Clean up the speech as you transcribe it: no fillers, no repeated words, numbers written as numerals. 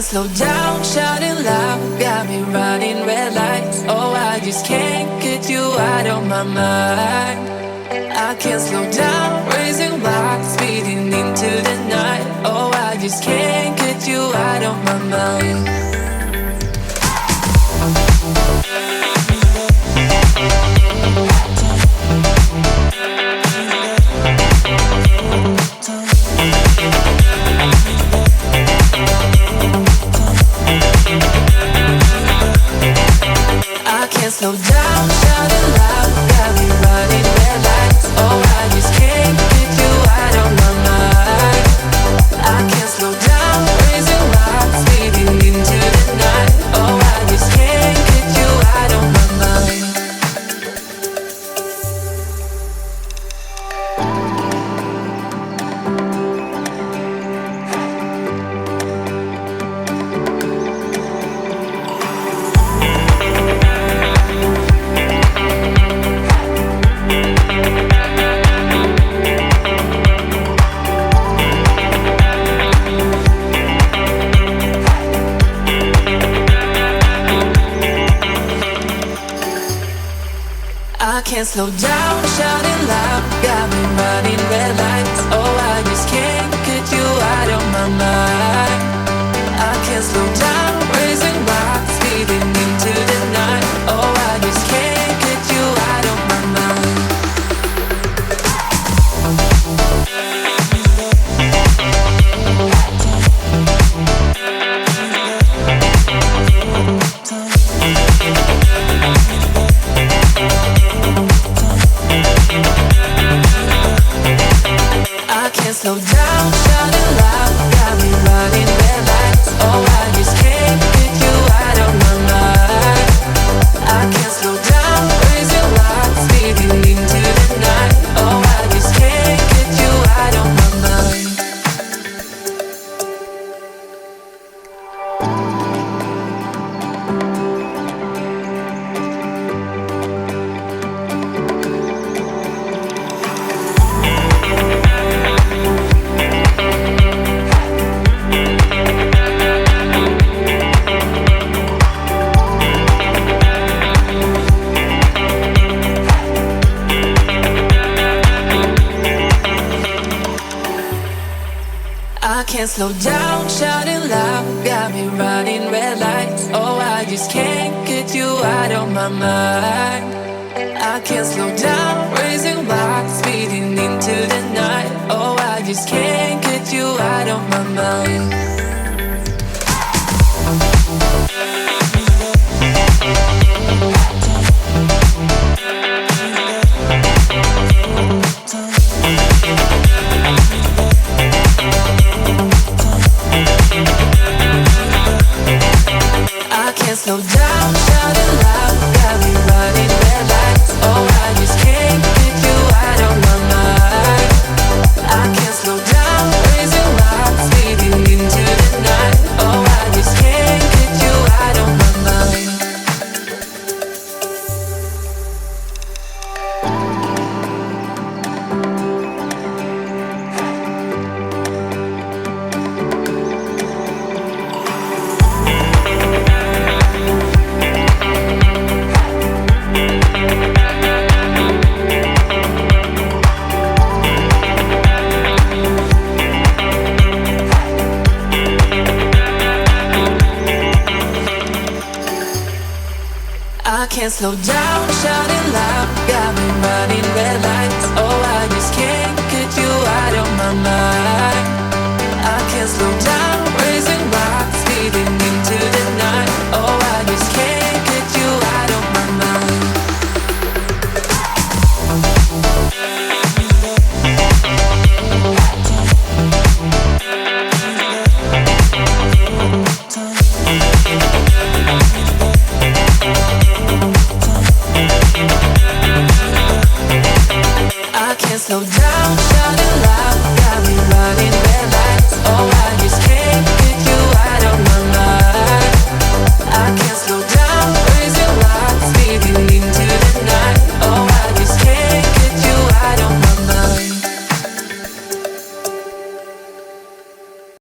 slow down, shouting loud, got me running red lights. Oh, I just can't get you out of my mind. I can't slow down, raising rocks, speeding into the night. Oh, I just can't get you out of my mind. I can't slow down, shouting loud, got me running red lights. Oh, I just can't get you out of my mind. I can't slow down, raising rocks, speeding into the night. Oh, I just can't get you out of my mind. I can't slow down, shouting loud, got me running red lights. Oh, I just can't get you out of my mind. I can't slow down, raising rocks, speeding into the night. Oh, I just can't get you out of my mind. I can't slow down, shouting loud, got me running red lights. Oh, I just can't get you out of my mind. I can't slow down, raising rocks, speeding into the night. Oh, I just can't get you out of my mind. I can't slow down, shouting loud, got me running red lights. Oh, I just can't get you out of my mind. I can't slow down, raising rocks, speeding into the night. Oh, I just can't get you out of my mind. I can't slow down, shouting loud, got me running red lights. Oh, I just can't get you out of my mind. I can't slow down, raising rocks, speeding into the night. Oh, I just can't get you out of my mind. I can't slow down, shouting loud, got me running red lights. Oh, I just can't get you out of my mind. I can't slow down, raising rocks, speeding into the night. Oh, I just can't get you out of my mind. I can't slow down, shouting loud.